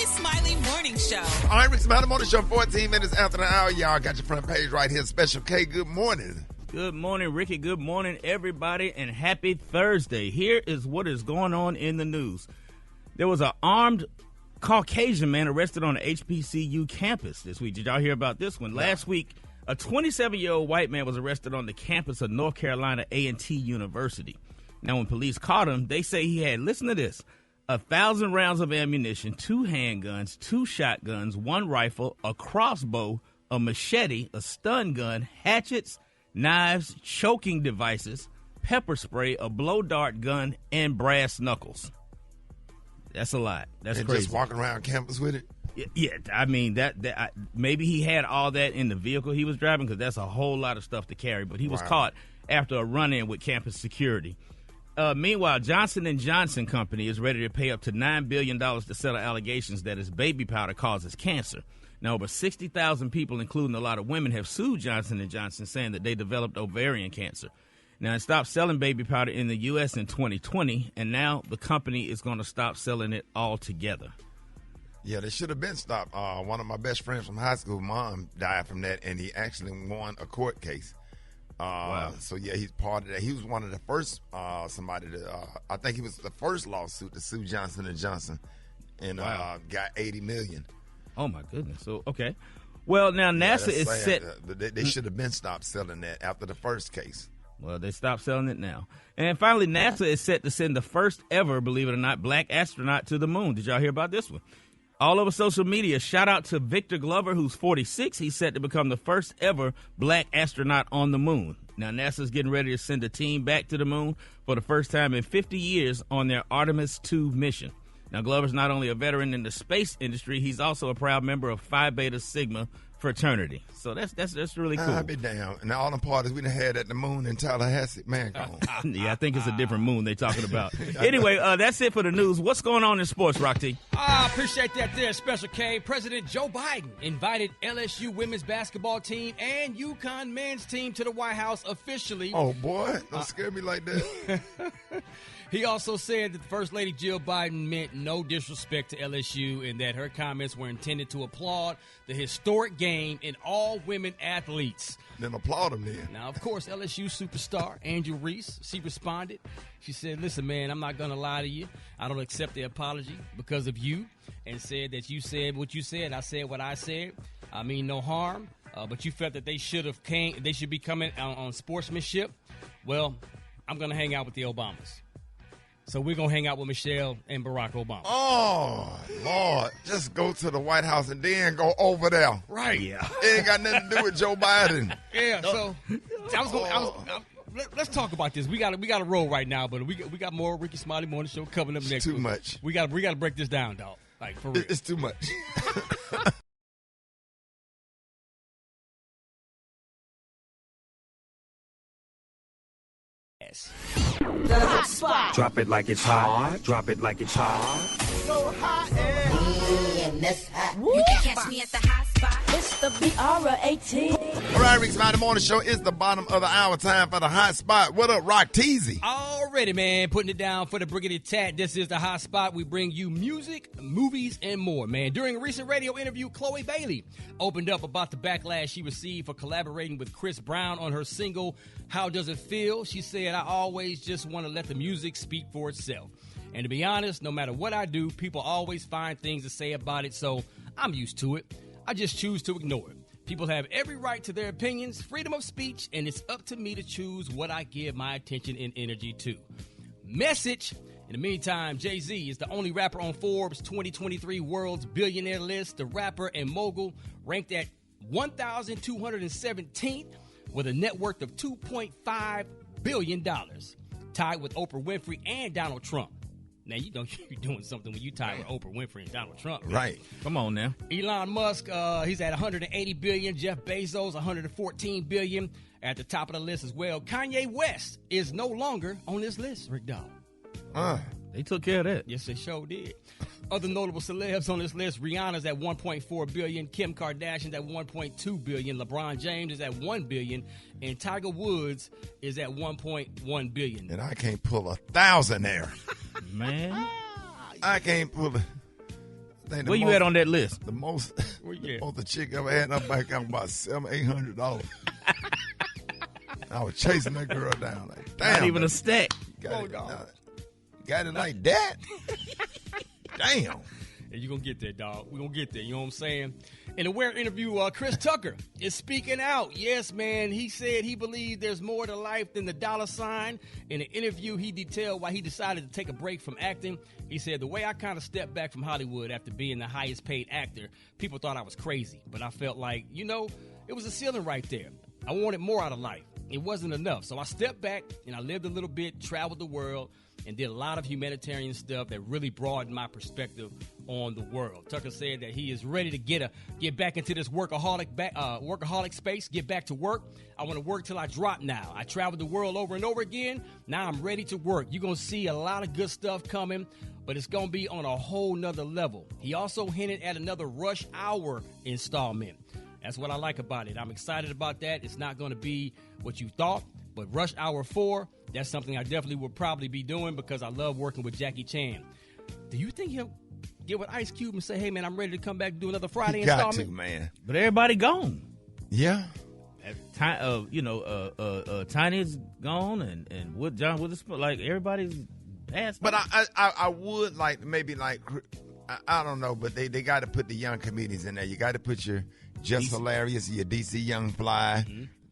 Rickey Smiley Morning Show. All right, Rickey Smiley Morning Show, 14 minutes after the hour. Y'all got your front page right here. Special K, good morning. Good morning, Ricky. Good morning, everybody, and happy Thursday. Here is what is going on in the news. There was an armed Caucasian man arrested on the HBCU campus this week. Did y'all hear about this one? Last week, a 27-year-old white man was arrested on the campus of North Carolina A&T University. Now, when police caught him, they say he had, listen to this, 1,000 rounds of ammunition, 2 handguns, 2 shotguns, 1 rifle, a crossbow, a machete, a stun gun, hatchets, knives, choking devices, pepper spray, a blow dart gun, and brass knuckles. That's a lot. That's and crazy. Just walking around campus with it? Yeah, I mean, maybe he had all that in the vehicle he was driving because that's a whole lot of stuff to carry. But he was caught after a run-in with campus security. Meanwhile, Johnson & Johnson Company is ready to pay up to $9 billion to settle allegations that its baby powder causes cancer. Now, over 60,000 people, including a lot of women, have sued Johnson & Johnson, saying that they developed ovarian cancer. Now, it stopped selling baby powder in the U.S. in 2020, and now the company is going to stop selling it altogether. Yeah, they should have been stopped. One of my best friends from high school, mom, died from that, and he actually won a court case. Wow. So, yeah, he's part of that. He was one of the first somebody to, I think he was the first lawsuit to sue Johnson & Johnson and got $80 million. Oh, my goodness. So, okay. Well, now NASA is set. They should have been stopped selling that after the first case. Well, they stopped selling it now. And finally, NASA is set to send the first ever, believe it or not, black astronaut to the moon. Did y'all hear about this one? All over social media, shout out to Victor Glover, who's 46. He's set to become the first ever black astronaut on the moon. Now, NASA's getting ready to send a team back to the moon for the first time in 50 years on their Artemis II mission. Now, Glover's not only a veteran in the space industry, he's also a proud member of Phi Beta Sigma fraternity. So that's really cool. I'll be down. And all the parties we done had at the moon in Tallahassee, man, come on. Yeah, I think it's a different moon they're talking about. Anyway, that's it for the news. What's going on in sports, Rock T? I appreciate that there, Special K. President Joe Biden invited LSU women's basketball team and UConn men's team to the White House officially. Oh, boy. Don't scare me like that. He also said that First Lady Jill Biden meant no disrespect to LSU and that her comments were intended to applaud the historic game and all women athletes. Then applaud them then. Now, of course, LSU superstar Angel Reese, she responded. She said, listen, man, I'm not going to lie to you. I don't accept the apology because of you, and said that you said what you said. I said what I said. I mean no harm, but you felt that they should be coming on sportsmanship. Well, I'm going to hang out with the Obamas. So we're going to hang out with Michelle and Barack Obama. Oh, Lord. Just go to the White House and then go over there. Right. Yeah. It ain't got nothing to do with Joe Biden. Yeah, so let's talk about this. We got to roll right now, but we got more Rickey Smiley Morning Show coming up next week. Too much. We got to break this down, dog. Like, for real. It's too much. The hot spot. Drop it like it's hot. Drop it like it's hot. So hot and that's hot. You can catch me at the hot spot. It's the BR18. All right, Rickey Smiley Morning Show is the bottom of the hour. Time for the hot spot. What up, Rock Teasy? Already, man. Putting it down for the Briggity Tat. This is the hot spot. We bring you music, movies, and more, man. During a recent radio interview, Chloe Bailey opened up about the backlash she received for collaborating with Chris Brown on her single, How Does It Feel? She said, I always just want to let the music speak for itself. And to be honest, no matter what I do, people always find things to say about it, so I'm used to it. I just choose to ignore it. People have every right to their opinions, freedom of speech, and it's up to me to choose what I give my attention and energy to. Message. In the meantime, Jay-Z is the only rapper on Forbes' 2023 World's Billionaire list. The rapper and mogul ranked at 1,217th with a net worth of $2.5 billion, tied with Oprah Winfrey and Donald Trump. Now, you know you're doing something when you tie with Oprah Winfrey and Donald Trump. Man. Right. Come on now. Elon Musk, he's at $180 billion. Jeff Bezos, $114 billion. At the top of the list as well. Kanye West is no longer on this list, Rick Dawg. They took care of that. Yes, they sure did. Other notable celebs on this list, Rihanna's at $1.4 billion, Kim Kardashian's at $1.2 billion, LeBron James is at $1 billion, and Tiger Woods is at $1.1 billion. And I can't pull 1,000 there. Man. I can't pull it. think Where you at on that list? the most you at? most the chick ever had in her bank account was about $700-800. I was chasing that girl down like, damn. Not even a stack. got it like that. Damn. And you're going to get there, dog. We're going to get there. You know what I'm saying? In a Wear interview, Chris Tucker is speaking out. Yes, man. He said he believes there's more to life than the dollar sign. In an interview, he detailed why he decided to take a break from acting. He said, the way I kind of stepped back from Hollywood after being the highest paid actor, people thought I was crazy. But I felt like, it was a ceiling right there. I wanted more out of life. It wasn't enough. So I stepped back and I lived a little bit, traveled the world, and did a lot of humanitarian stuff that really broadened my perspective on the world. Tucker said that he is ready to get back into this workaholic space, get back to work. I want to work till I drop now. I traveled the world over and over again. Now I'm ready to work. You're going to see a lot of good stuff coming, but it's going to be on a whole nother level. He also hinted at another Rush Hour installment. That's what I like about it. I'm excited about that. It's not going to be what you thought, but Rush Hour 4, that's something I definitely will probably be doing because I love working with Jackie Chan. Do you think he'll get with Ice Cube and say, hey, man, I'm ready to come back and do another Friday He got installment? to, man. But everybody gone. Yeah. Tiny's gone and John Witherspoon, like everybody's passed. But I would like maybe like I don't know, but they got to put the young comedians in there. You got to put your Just Hilarious, your DC Young Fly,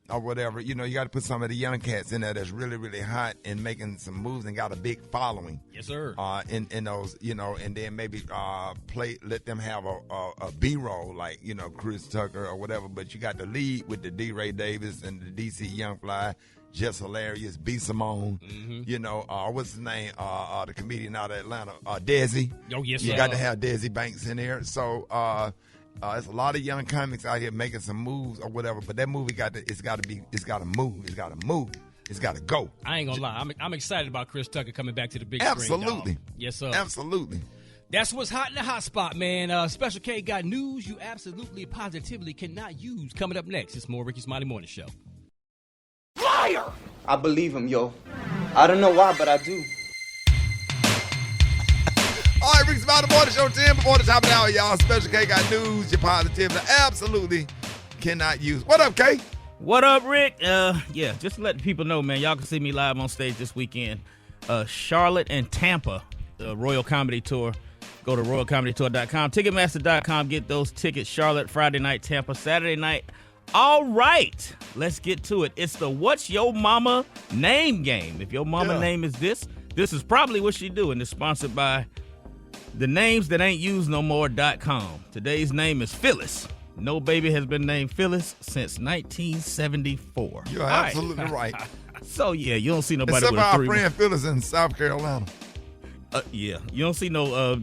or whatever. You got to put some of the young cats in there that's really, really hot and making some moves and got a big following. Yes, sir. In those, and then maybe let them have a B-roll like, Chris Tucker or whatever. But you got the lead with the D. Ray Davis and the DC Young Fly, Just Hilarious, B. Simone, what's his name? The comedian out of Atlanta, Desi. Oh, yes, You sir. got to have Desi Banks in there. So, there's a lot of young comics out here making some moves or whatever, but that movie it's got to move. It's got to go. I ain't gonna lie. I'm excited about Chris Tucker coming back to the big Absolutely. screen. Dog. Yes, sir. Absolutely. That's what's hot in the hot spot, man. Special K got news you absolutely, positively cannot use. Coming up next, it's more Rickey Smiley Morning Show. Liar! I believe him, yo. I don't know why, but I do. All right, Rickey Smiley Morning Show 10 before the top of the hour, y'all. Special K got news you positively absolutely cannot use. What up, K? What up, Rick? Just to let the people know, man, y'all can see me live on stage this weekend. Charlotte and Tampa, the Royal Comedy Tour. Go to royalcomedytour.com, ticketmaster.com, get those tickets. Charlotte, Friday night, Tampa, Saturday night. All right, let's get to it. It's the What's Your Mama Name game. If your mama name is this is probably what she do, and it's sponsored by the names that ain't used no more.com. Today's name is Phyllis. No baby has been named Phyllis since 1974. You're absolutely right. So, you don't see nobody Except with for a our 3 friend Phyllis in South Carolina. you don't see no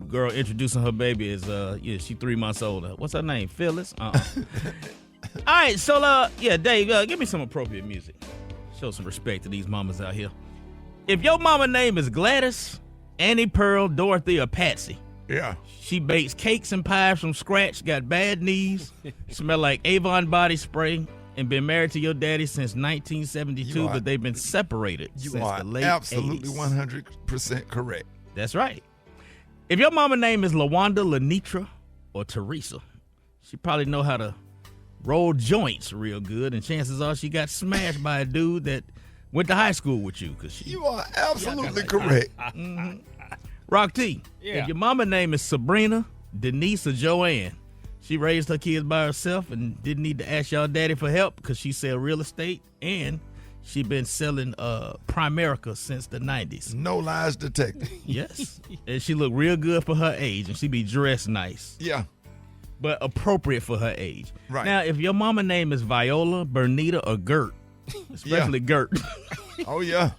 girl introducing her baby as, she 3 months older. What's her name? Phyllis? All right, so, Dave, give me some appropriate music. Show some respect to these mamas out here. If your mama name is Gladys, Annie, Pearl, Dorothy, or Patsy. Yeah. She bakes cakes and pies from scratch, got bad knees, smell like Avon body spray, and been married to your daddy since 1972, but they've been separated since the late 80s. Absolutely 100% correct. That's right. If your mama name is LaWanda, Lenitra, or Teresa, she probably know how to roll joints real good, and chances are she got smashed by a dude that went to high school with you. You are absolutely correct. Rock T, if your mama name is Sabrina, Denise, or Joanne, she raised her kids by herself and didn't need to ask y'all daddy for help because she sell real estate, and she been selling Primerica since the 90s. No lies detected. Yes. And she look real good for her age, and she be dressed nice. Yeah. But appropriate for her age. Right. Now, if your mama name is Viola, Bernita, or Gert, especially Gert. Oh, yeah.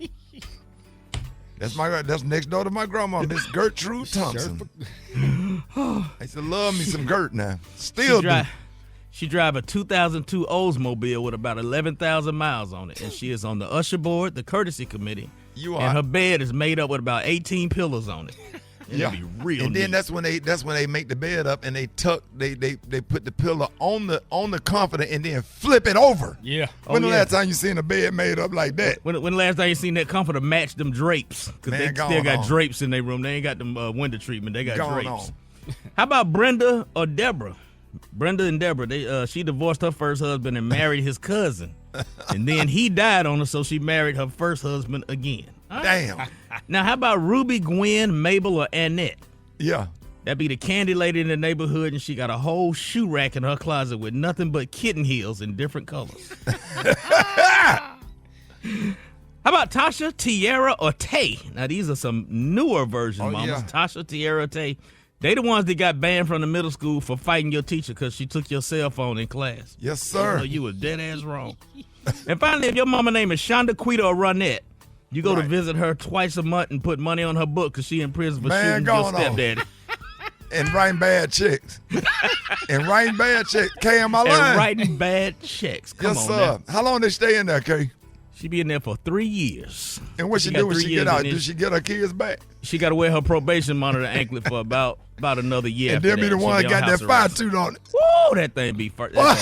That's next door to my grandma, Miss Gertrude Thompson. I used to love me some Gert now. Still do. She drive a 2002 Oldsmobile with about 11,000 miles on it, and she is on the usher board, the courtesy committee. And her bed is made up with about 18 pillows on it. It'll be real and then neat. that's when they make the bed up and they put the pillow on the comforter and then flip it over. Yeah. When the last time you seen a bed made up like that? When the last time you seen that comforter match them drapes? Because they still got drapes in their room. They ain't got them window treatment. They got drapes. How about Brenda or Deborah? Brenda and Deborah, she divorced her first husband and married his cousin. And then he died on her, so she married her first husband again. Damn. Now, how about Ruby, Gwen, Mabel, or Annette? Yeah. That'd be the candy lady in the neighborhood, and she got a whole shoe rack in her closet with nothing but kitten heels in different colors. How about Tasha, Tiara, or Tay? Now, these are some newer versions, mamas. Yeah. Tasha, Tiara, Tay. They the ones that got banned from the middle school for fighting your teacher because she took your cell phone in class. Yes, sir. So you was dead ass wrong. And finally, if your mama name is Shonda, Quita, or Ronette, you go to visit her twice a month and put money on her book because she in prison for shooting your stepdaddy. And writing bad checks. And writing bad checks. K, am I lying? And writing bad checks. Come on, sir. now. How long did she stay in there, K? She be in there for 3 years. And what she do when she get out? Do she get her kids back? She got to wear her probation monitor anklet for about another year. And they'll be the one that got that fire tooth on it. Woo, that thing be right. Oh,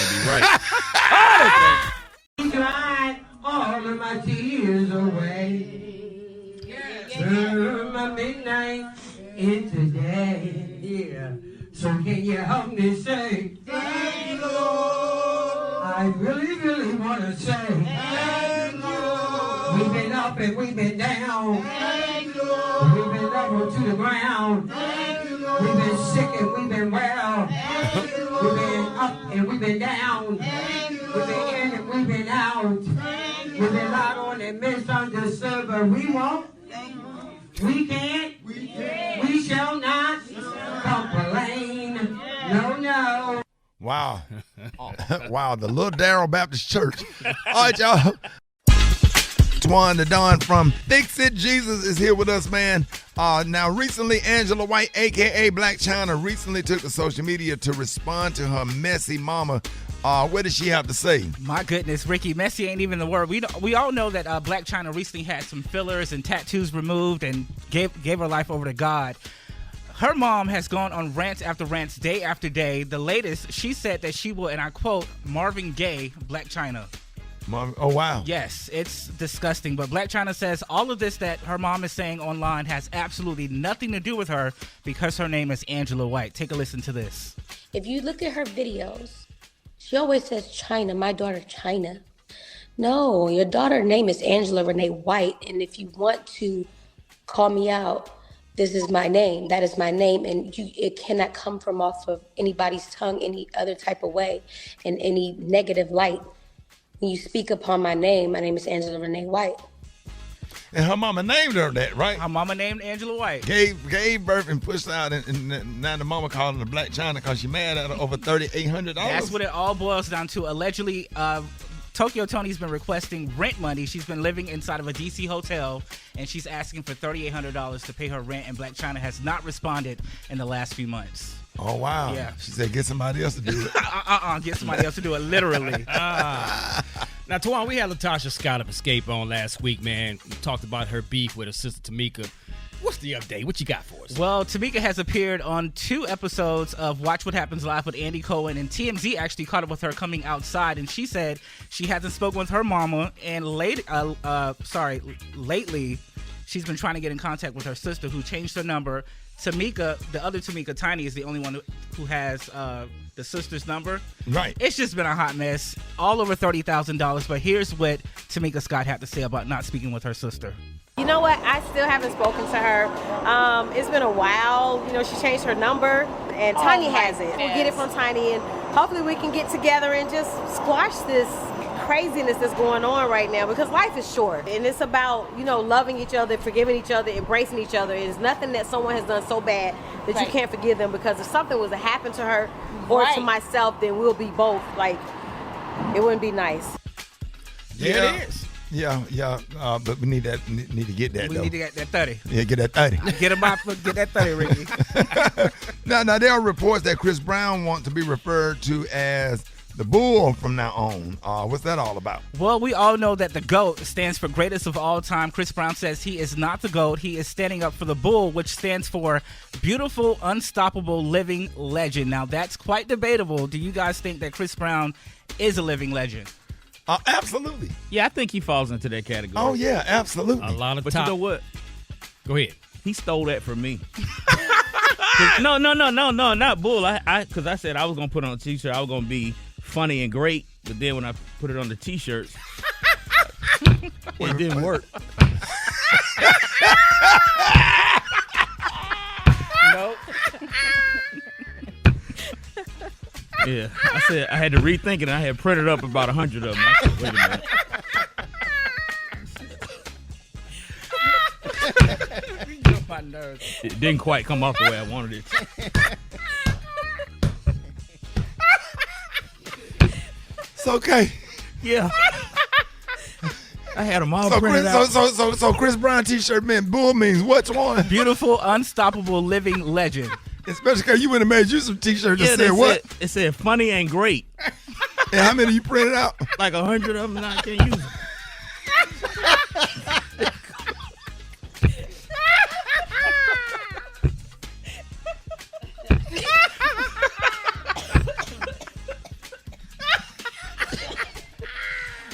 Cried all of my tears away. Turn my midnight into day. Yeah. So can you help me say thank you, Lord? I really, really want to say thank you, Lord. We've been up and we've been down. Thank you, Lord. We've been level to the ground. Thank you, Lord. We've been sick and we've been well. Thank you, Lord. We've been up and we've been down. Thank you, Lord. We've been in and we've been out. Thank you, we've been out on and misunderstood, but we won't. We can't. We shall not complain. No. Wow. Wow, the Little Darrell Baptist Church. All right, y'all. Twan the Don from Fix It Jesus is here with us, man. Now, recently, Angela White, a.k.a. Black China, recently took to social media to respond to her messy mama. What did she have to say? My goodness, Ricky, messy ain't even the word. We all know that Black China recently had some fillers and tattoos removed and gave her life over to God. Her mom has gone on rants after rants, day after day. The latest, she said that she will, and I quote, Marvin Gaye Black China. Oh, wow. Yes, it's disgusting. But Black China says all of this that her mom is saying online has absolutely nothing to do with her because her name is Angela White. Take a listen to this. If you look at her videos, she always says China, my daughter China. No, your daughter's name is Angela Renee White. And if you want to call me out, this is my name. That is my name. And it cannot come from off of anybody's tongue any other type of way in any negative light. When you speak upon my name is Angela Renee White. And her mama named her that, right? Her mama named Angela White. Gave birth and pushed out, and now the mama calling her Black China because she mad at her over $3,800. That's what it all boils down to. Allegedly, Tokyo Tony's been requesting rent money. She's been living inside of a D.C. hotel, and she's asking for $3,800 to pay her rent, and Blac Chyna has not responded in the last few months. Oh, wow. Yeah. She said, get somebody else to do it. Get somebody else to do it, literally. Now, Twan, we had Latasha Scott of Escape on last week, man. We talked about her beef with her sister Tamika. What's the update? What you got for us? Well, Tamika has appeared on 2 episodes of Watch What Happens Live with Andy Cohen, and TMZ actually caught up with her coming outside, and she said she hasn't spoken with her mama, and lately she's been trying to get in contact with her sister, who changed her number. Tamika, the other Tamika, Tiny, is the only one who has the sister's number. Right. It's just been a hot mess. All over $30,000, but here's what Tamika Scott had to say about not speaking with her sister. You know what? I still haven't spoken to her. It's been a while. You know, she changed her number, and Tiny has it. We'll get it from Tiny, and hopefully we can get together and just squash this craziness that's going on right now, because life is short, and it's about, you know, loving each other, forgiving each other, embracing each other. It's nothing that someone has done so bad that you can't forgive them, because if something was to happen to her or to myself, then we'll be both, like, it wouldn't be nice. Yeah, it is. Yeah, but we need to get that. We need to get that 30. Yeah, get that 30. Get him out, get that 30, Ricky. Now there are reports that Chris Brown wants to be referred to as the Bull from now on. What's that all about? Well, we all know that the GOAT stands for greatest of all time. Chris Brown says he is not the GOAT. He is standing up for the Bull, which stands for beautiful, unstoppable, living legend. Now, that's quite debatable. Do you guys think that Chris Brown is a living legend? Absolutely. Yeah, I think he falls into that category. Oh, yeah, absolutely. A lot of But top. you know what? Go ahead. He stole that from me. No, not bull. Because I said I was gonna put on a t-shirt. I was gonna be funny and great, but then when I put it on the t-shirts, it didn't work. Nope. Yeah, I said I had to rethink it, and I had printed up about 100 of them. I said, wait a minute. My nerves. It didn't quite come off the way I wanted it to. It's okay. Yeah. I had them all So printed Chris, out. so Chris Brown t-shirt meant bull means which one? Beautiful, unstoppable, living legend. Especially because you went and made you some t-shirts that Yeah, said what? It said funny and great. And how many you printed out? Like 100 of them, and I can't use them.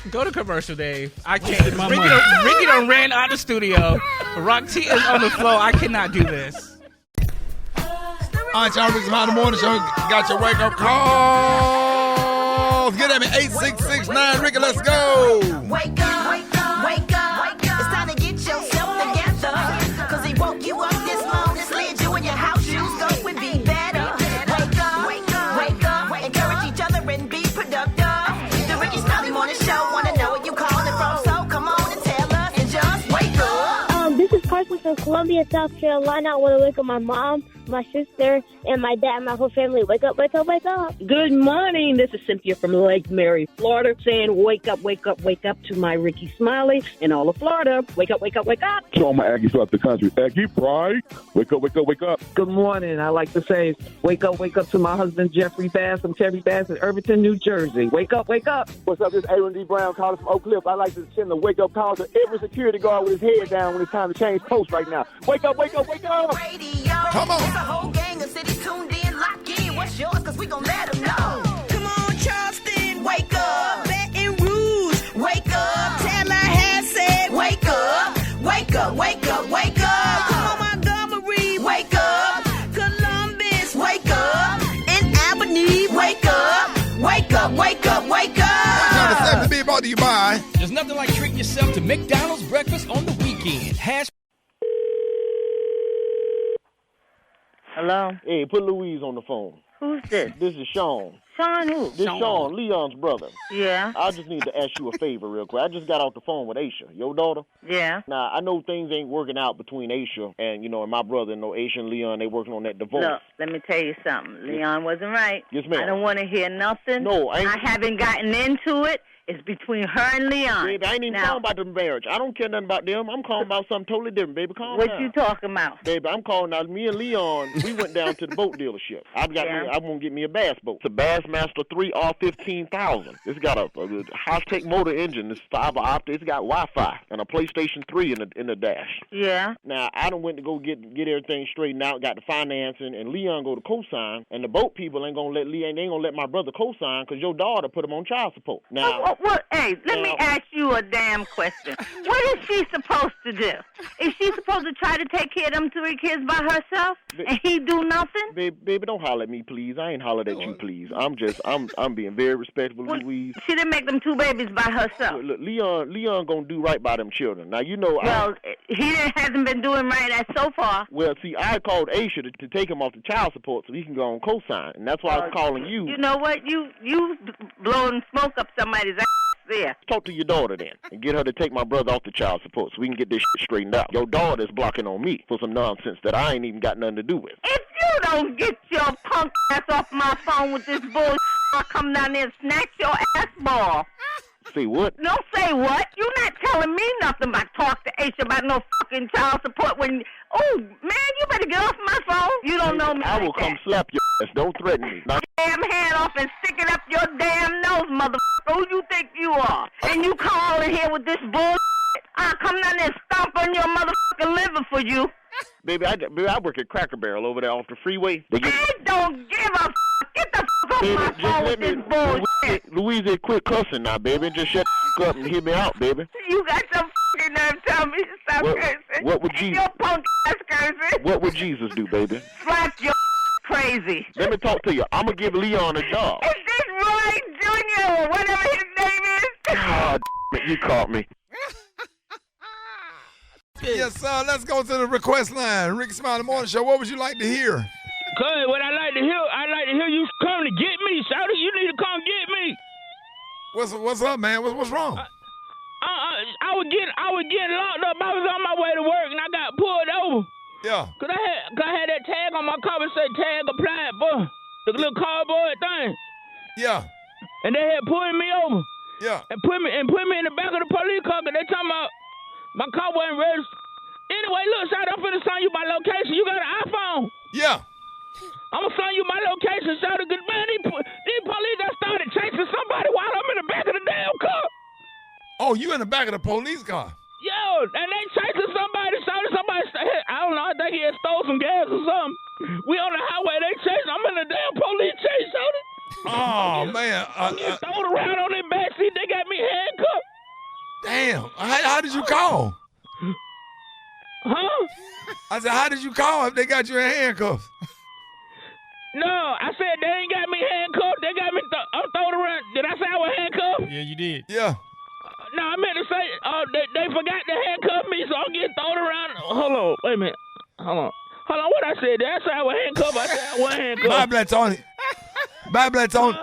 Go to commercial, Dave. I can't. Ricky done ran out of the studio. Rock T is on the floor. I cannot do this. All right, y'all, Rickey Smiley Morning Show. Got your wake-up calls. Get at me, 866-9 Ricky, let's go. Wake up, wake up, wake up. It's time to get yourself together. Cause he woke you up this morning, slid you in your house shoes, so it would be better. Wake up, wake up, wake up. Encourage each other and be productive. The Rickey Smiley Morning Show, wanna know where you calling from, so come on and tell us and just wake up. This is Carson from Columbia, South Carolina. I want to wake up my mom, my sister, and my dad, and my whole family. Wake up, wake up, wake up. Good morning. This is Cynthia from Lake Mary, Florida, saying wake up, wake up, wake up to my Rickey Smiley and all of Florida. Wake up, wake up, wake up. To all my Aggies throughout the country. Aggie pride. Wake up, wake up, wake up. Good morning. I like to say wake up to my husband, Jeffrey Bass from Terry Bass in Irvington, New Jersey. Wake up, wake up. What's up? This is Aaron D. Brown calling from Oak Cliff. I like to send a wake up call to every security guard with his head down when it's time to change posts right now. Wake up, wake up, wake up. Radio. Come on. It's a whole gang of cities tuned in, lock in. What's yours? Cause we gon' let them know. Come on, Charleston. Wake up. Baton Rouge. Wake up. Tallahassee said, wake up. Wake up, wake up, wake up. Come on, Montgomery. Wake up. Columbus. Wake up. And Albany. Wake up. Wake up, wake up, wake up. Time to say to be brought to you by. There's nothing like treating yourself to McDonald's breakfast on the weekend. Hello? Hey, put Louise on the phone. Who's this? This is Sean. Sean who? This Sean, Leon's brother. Yeah? I just need to ask you a favor real quick. I just got off the phone with Aisha, your daughter. Yeah? Now, I know things ain't working out between Aisha and, and my brother. Aisha and Leon, they working on that divorce. Look, let me tell you something. Leon wasn't right. Yes, ma'am. I don't want to hear nothing. No, I haven't gotten into it. It's between her and Leon. Baby, I ain't even calling about the marriage. I don't care nothing about them. I'm calling about something totally different, baby. Calm down. What you talking about? Baby, I'm calling out. Me and Leon, we went down to the boat dealership. I want to get me a bass boat. It's a Bassmaster 3 R15,000. It's got a high-tech motor engine. It's fiber optic. It's got Wi-Fi and a PlayStation 3 in the dash. Yeah. Now, I done went to go get everything straightened out, got the financing, and Leon go to co-sign, and the boat people ain't gonna let my brother co-sign because your daughter put him on child support. Now, hey, let me ask you a damn question. What is she supposed to do? Is she supposed to try to take care of them 3 kids by herself, and he do nothing? Baby, don't holler at me, please. I ain't hollered at you, please. I'm being very respectful, Louise. She didn't make them 2 babies by herself. Look, Leon gonna do right by them children. Now, Well, he hasn't been doing right so far. Well, see, I called Aisha to take him off the child support so he can go on co-sign, and that's why I was calling you. You know what? You blowing smoke up somebody's ass there. Talk to your daughter then and get her to take my brother off the child support so we can get this shit straightened out. Your daughter's blocking on me for some nonsense that I ain't even got nothing to do with. If you don't get your punk ass off my phone with this bullshit, I'll come down there and snatch your ass ball. Say what? Don't say what. You're not telling me nothing about talk to Aisha about no fucking child support when... Oh, man, you better get off my phone. You don't know me. I will come slap your ass. Don't threaten me. Now, damn hand off and stick it up your damn nose, motherfucker. Who you think you are? And you calling here with this bullshit? I'll come down there and stomp on your motherfucking liver for you. Baby, I work at Cracker Barrel over there off the freeway. I don't give a f***. Get the f*** off my phone with this bullshit. Louise, quit cussing now, baby. Just shut the up and hear me out, baby. You got some f***ing nerve tell me to stop cursing. What would Jesus? Your punk ass cursing. What would Jesus do, baby? Slap your crazy. Let me talk to you. I'm gonna give Leon a job. Is this Roy Jr. or whatever his name is? God, you caught me. Yes, sir. Let's go to the request line. Rickey Smiley Morning Show. What would you like to hear? Good. What I like to hear you come to get me, Shawty. You need to come get me. What's up, man? What's wrong? I was getting locked up. I was on my way to work and I got pulled over. Yeah. Cause I had that tag on my car that said tag applied for the little cardboard thing. Yeah. And they had pulled me over. Yeah. And put me in the back of the police car because they talking about my car wasn't registered. Anyway, look, Shawty, I'm finna send you my location. You got an iPhone? Yeah. I'm gonna send you my location, Shawty. Cause man, these police that started chasing somebody while I'm in the back of the damn car. Oh, you in the back of the police car? Yo, and they chasing somebody. I don't know. I think he had stole some gas or something. We on the highway. They chasing. I'm in the damn police chase, Shawty. Oh man. Get thrown around on their backseat. They got me handcuffed. Damn. How did you call? Huh? I said, how did you call if they got you in handcuffs? No, I said they ain't got me handcuffed. They got me. I'm thrown around. Did I say I was handcuffed? Yeah, you did. Yeah. No, I meant to say they forgot to handcuff me, so I'm getting thrown around. Hold on, wait a minute. Hold on. What I said? Did I say I was handcuffed? I said I wasn't handcuffed. Bible, Tony. Bible, Tony.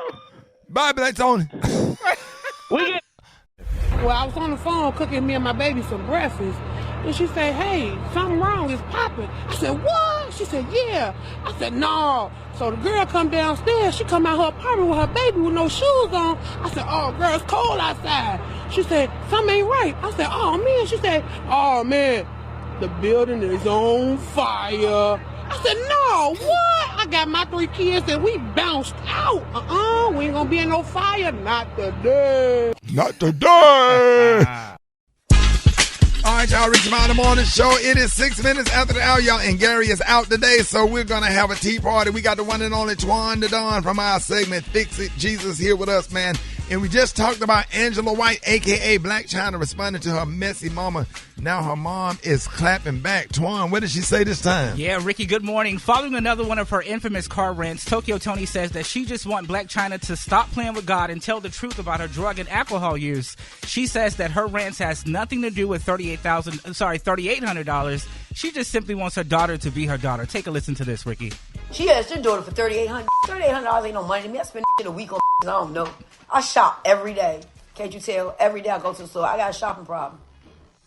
Bible, Tony. Well, I was on the phone cooking me and my baby some breakfast, and she said, "Hey, something wrong. It's popping." I said, "What?" She said, "Yeah." I said, "No." So the girl come downstairs. She come out her apartment with her baby with no shoes on. I said, "Oh, girl, it's cold outside." She said, "Something ain't right." I said, "Oh, man." She said, "Oh, man, the building is on fire." I said, "No, what?" I got my 3 kids and we bounced out. We ain't gonna be in no fire. Not today. Not today. All right, y'all, Rickey Smiley Morning Show. It is 6 minutes after the hour, y'all, and Gary is out today, so we're going to have a tea party. We got the one and only Twan the Don from our segment, Fix It Jesus, here with us, man. And we just talked about Angela White, a.k.a. Black China, responding to her messy mama. Now her mom is clapping back. Twan, what did she say this time? Yeah, Ricky, good morning. Following another one of her infamous car rants, Tokyo Tony says that she just wants Black China to stop playing with God and tell the truth about her drug and alcohol use. She says that her rants has nothing to do with $3,800. She just simply wants her daughter to be her daughter. Take a listen to this, Ricky. She asked her daughter for $3,800. $3,800 ain't no money to me. I spend shit a week on I don't know. I shop every day. Can't you tell? Every day I go to the store. I got a shopping problem.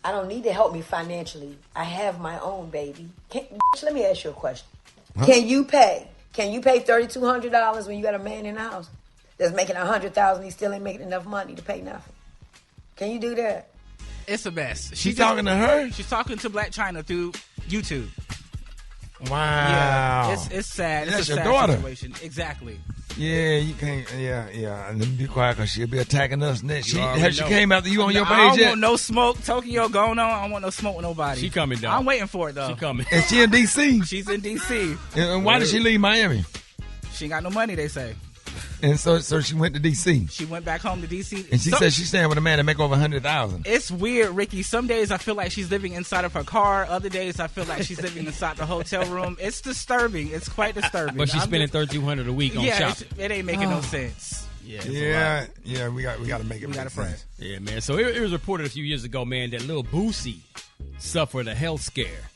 I don't need to help me financially. I have my own, baby. Let me ask you a question. Huh? Can you pay $3,200 when you got a man in the house that's making $100,000? He still ain't making enough money to pay nothing. Can you do that? It's a mess. She's talking to her? She's talking to Black China through YouTube. Wow. Yeah, it's sad. That's it's a your sad daughter. Situation. Exactly. Yeah, you can't. Yeah. And let me be quiet because she'll be attacking us next. She know. came after you on your page I don't yet? want no smoke. Tokyo going on. I don't want no smoke with nobody. She coming down. I'm waiting for it though. She coming. Is she in D.C.? She's in D.C. And why did she leave Miami? She ain't got no money, they say. And so she went to D.C. She went back home to D.C. And she said she's staying with a man that make over $100,000. It's weird, Ricky. Some days I feel like she's living inside of her car. Other days I feel like she's living inside the hotel room. It's disturbing. It's quite disturbing. But she's spending $3,200 a week on shopping. It ain't making no sense. Yeah. We got to make it. We got to pray. Yeah, man. So it was reported a few years ago, man, that little Boosie suffered a health scare.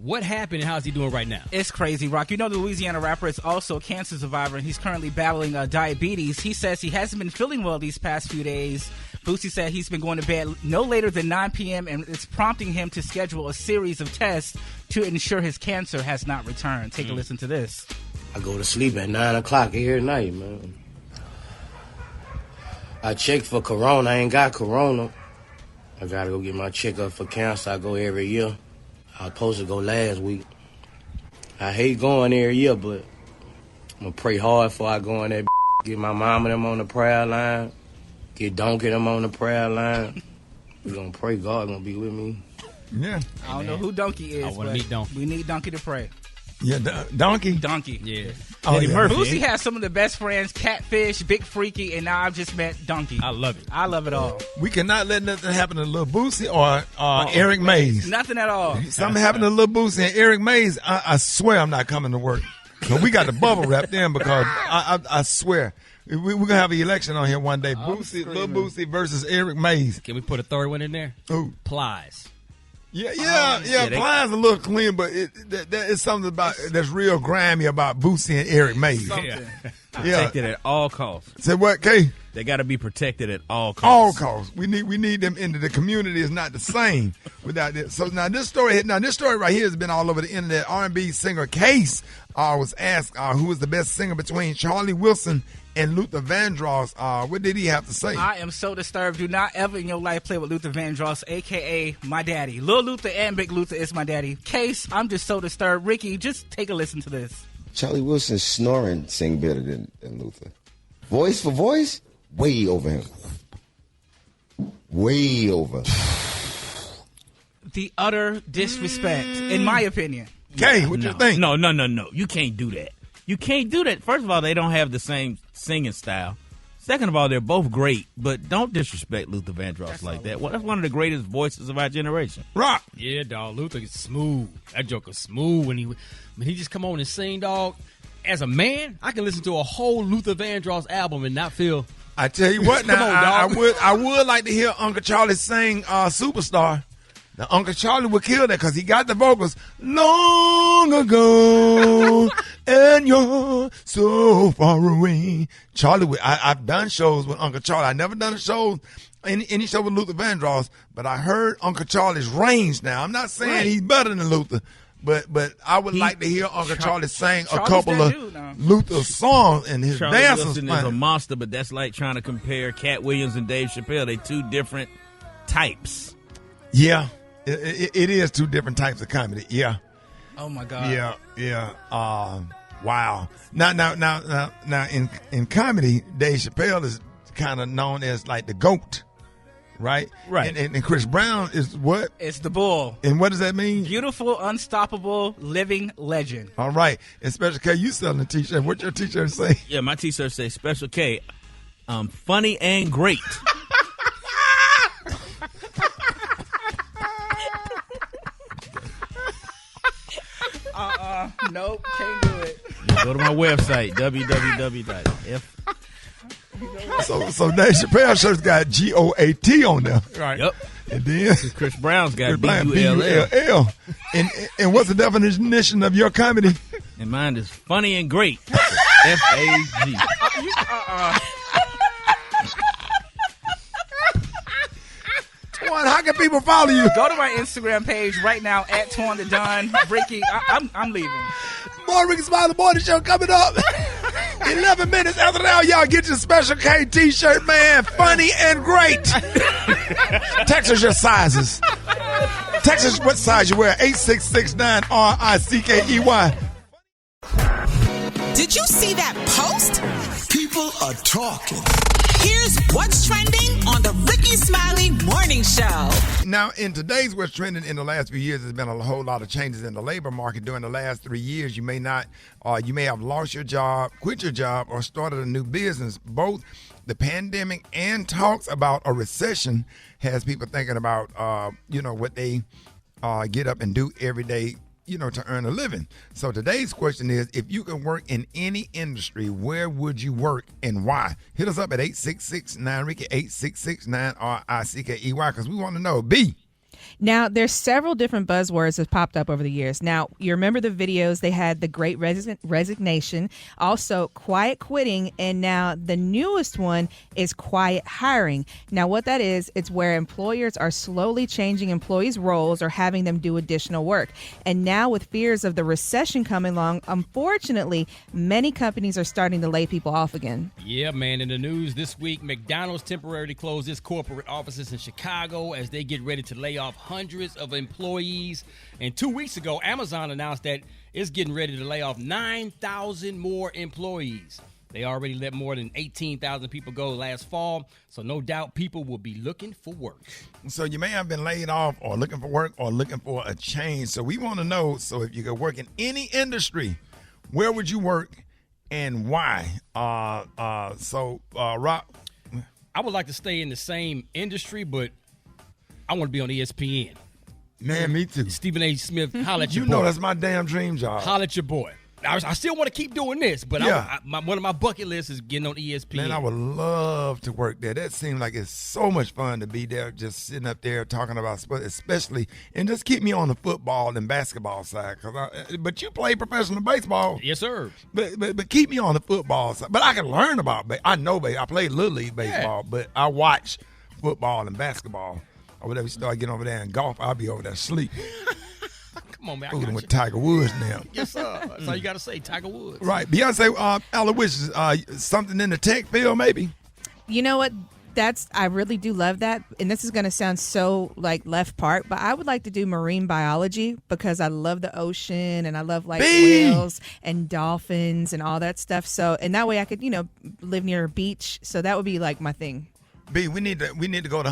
What happened and how's he doing right now? It's crazy, Rock. You know the Louisiana rapper is also a cancer survivor, and he's currently battling diabetes. He says he hasn't been feeling well these past few days. Boosie said he's been going to bed no later than 9 p.m., and it's prompting him to schedule a series of tests to ensure his cancer has not returned. Take a listen to this. I go to sleep at 9 o'clock every night, man. I check for corona. I ain't got corona. I got to go get my checkup for cancer. I go every year. I was supposed to go last week. I hate going every year, but I'm going to pray hard before I go in there. Get my mom and them on the prayer line. Get Donkey them on the prayer line. We're going to pray God going to be with me. Yeah. I don't know who Donkey is, I want to meet Donkey. We need Donkey to pray. Yeah, Donkey. Yeah. Oh, Eddie yeah. Murphy. Boosie has some of the best friends: Catfish, Big Freaky, and now I've just met Donkey. I love it. I love it all. We cannot let nothing happen to Lil Boosie or Eric Mays. Nothing at all. Something happened to Lil Boosie and Eric Mays. I swear I'm not coming to work. So we got the bubble wrap then because I swear. We're going to have an election on here one day. Lil Boosie versus Eric Mays. Can we put a third one in there? Who? Plies. Yeah. Blind's a little clean, but there is something about that's real grimy about Boosie and Eric Mays. Protected at all costs. Say what, Kay? They got to be protected at all All costs. costs. We need them into the community. Is not the same without this. So now this story right here has been all over the internet. R&B singer Case was asked who was the best singer between Charlie Wilson and Luther Vandross. What did he have to say? I am so disturbed. Do not ever in your life play with Luther Vandross, a.k.a. my daddy. Lil Luther and Big Luther is my daddy. Case, I'm just so disturbed. Ricky, just take a listen to this. Charlie Wilson's snoring sing better than Luther. Voice for voice, way over him. Way over. The utter disrespect, in my opinion. Kay, what you think? No. You can't do that. You can't do that. First of all, they don't have the same singing style. Second of all, they're both great, but don't disrespect Luther Vandross like that. Well, that's one of the greatest voices of our generation. Rock. Yeah, dog. Luther is smooth. That joker smooth when he just come on and sing, dog. As a man, I can listen to a whole Luther Vandross album and not feel. I tell you what, now Come on, dog. I would like to hear Uncle Charlie sing "Superstar." Now, Uncle Charlie would kill that because he got the vocals long ago, and you're so far away. Charlie, I've done shows with Uncle Charlie. I never done a show, any show with Luther Vandross, but I heard Uncle Charlie's range. Now, I'm not saying he's better than Luther, but I would like to hear Uncle Charlie sing a couple of Luther songs, and his Charlie dancers. Wilson is a monster, but that's like trying to compare Cat Williams and Dave Chappelle. They two different types. Yeah. It is two different types of comedy. Yeah. Oh my God. Yeah. Wow. Now in comedy, Dave Chappelle is kind of known as like the GOAT, right? Right. And Chris Brown is what? It's the bull. And what does that mean? Beautiful, unstoppable, living legend. All right. And Special K, you selling a T-shirt. What's your T-shirt say? Yeah, my T-shirt says Special K, funny and great. Nope, can't do it. Go to my website, www.f. So Dave Chappelle shirt's got GOAT on there. Right. Yep. And then Chris Brown's got Brown, BULL. BULL. And what's the definition of your comedy? And mine is funny and great. FAG. Twan, how can people follow you? Go to my Instagram page right now at Twan the Don. Ricky, I'm leaving. More Rickey Smiley Morning Show coming up. 11 minutes after now, y'all get your Special K T-shirt, man. Funny and great. Text us your sizes. Text us what size you wear. 866-9-RICKEY. Did you see that post? People are talking. Here's what's trending on the Rickey Smiley Morning Show. Now, in today's what's trending in the last few years, there's been a whole lot of changes in the labor market. During the last 3 years, you may have lost your job, quit your job, or started a new business. Both the pandemic and talks about a recession has people thinking about, what they get up and do every day, to earn a living. So today's question is, if you could work in any industry, where would you work and why? Hit us up at 866-9-RICKY, 866-9-RICKEY, because we want to know. B. Now, there's several different buzzwords that popped up over the years. Now, you remember the videos, they had the Great Resignation, also quiet quitting, and now the newest one is quiet hiring. Now, what that is, it's where employers are slowly changing employees' roles or having them do additional work. And now with fears of the recession coming along, unfortunately, many companies are starting to lay people off again. Yeah, man. In the news this week, McDonald's temporarily closed its corporate offices in Chicago as they get ready to lay off hundreds of employees. And 2 weeks ago, Amazon announced that it's getting ready to lay off 9,000 more employees. They already let more than 18,000 people go last fall, so no doubt people will be looking for work. So you may have been laid off or looking for work or looking for a change. So we want to know, so if you could work in any industry, where would you work and why? Rock? I would like to stay in the same industry, but I want to be on ESPN. Man, me too. Stephen A. Smith, holla at your boy. You know that's my damn dream job. Holla at your boy. I still want to keep doing this, but Yeah. one of my bucket lists is getting on ESPN. Man, I would love to work there. That seems like it's so much fun to be there, just sitting up there talking about sports, especially, and just keep me on the football and basketball side. But you play professional baseball. Yes, sir. But keep me on the football side. But I can learn about baseball. I know baseball. I played Little League baseball, but I watch football and basketball. Or whatever you start getting over there in golf, I'll be over there asleep. Come on, man. Fooling with Tiger Woods now. Yes, sir. That's all you got to say, Tiger Woods. Right. Beyonce, Aloysius, something in the tech field, maybe? You know what? I really do love that. And this is going to sound so like left part, but I would like to do marine biology because I love the ocean and I love like whales and dolphins and all that stuff. So, and that way I could, live near a beach. So that would be like my thing. B, we need to go to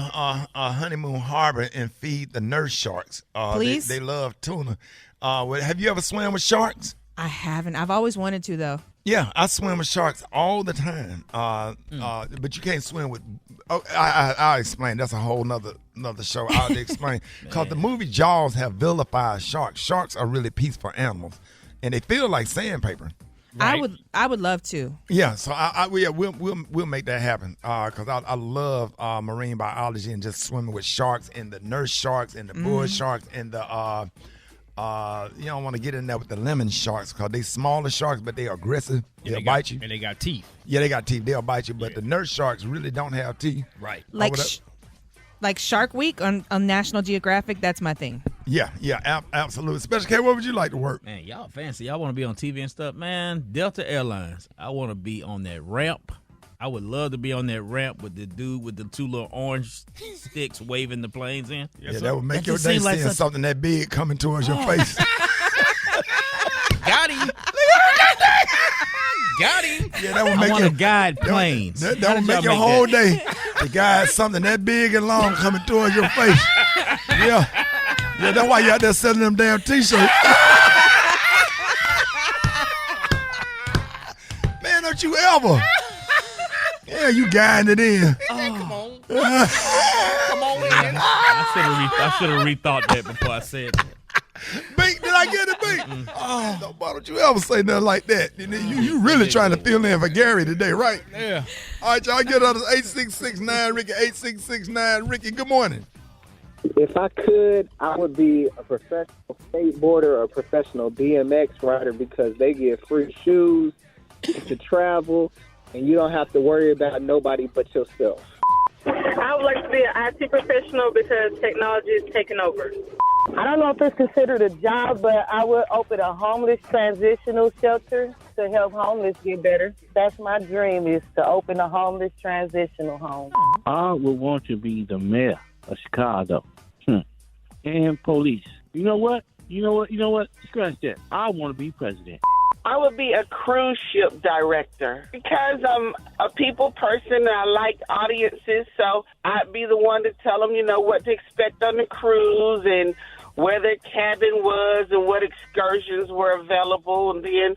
Honeymoon Harbor and feed the nurse sharks. Please? They love tuna. Have you ever swam with sharks? I haven't. I've always wanted to, though. Yeah, I swim with sharks all the time. But you can't swim with. I'll explain. That's a whole nother show. I'll explain because the movie Jaws have vilified sharks. Sharks are really peaceful animals, and they feel like sandpaper. Right. I would love to. Yeah, so we'll make that happen because I love marine biology and just swimming with sharks and the nurse sharks and the bull sharks and the you don't want to get in there with the lemon sharks because they smaller sharks but they aggressive. They'll bite you. And they got teeth. Yeah, they got teeth. They'll bite you, but the nurse sharks really don't have teeth. Right. Like Shark Week on National Geographic, that's my thing. Yeah, absolutely. Special K, where would you like to work? Man, y'all fancy. Y'all want to be on TV and stuff? Man, Delta Airlines. I want to be on that ramp. I would love to be on that ramp with the dude with the two little orange sticks waving the planes in. Yeah, that would make your day seeing something that big coming towards your face. Got him. Got him. Yeah, that would make I want to guide planes. That would make your whole day. The guy, something that big and long coming towards your face. Yeah, that's why you out there selling them damn T-shirts. Man, don't you ever. Yeah, you guiding it in. Come on. Come on in. I should have rethought that before I said that. Bink, did I get it, Bink? Oh, why don't you ever say nothing like that? You really trying to fill in for Gary today, right? Yeah. All right, y'all get on 8669 Ricky, 8669 Ricky. Good morning. If I could, I would be a professional skateboarder or a professional BMX rider because they get free shoes to travel, and you don't have to worry about nobody but yourself. I would like to be an IT professional because technology is taking over. I don't know if it's considered a job, but I would open a homeless transitional shelter to help homeless get better. That's my dream, is to open a homeless transitional home. I would want to be the mayor of Chicago and police. You know what? Scratch that. I want to be president. I would be a cruise ship director because I'm a people person and I like audiences, so I'd be the one to tell them, what to expect on the cruise and where their cabin was and what excursions were available. And then,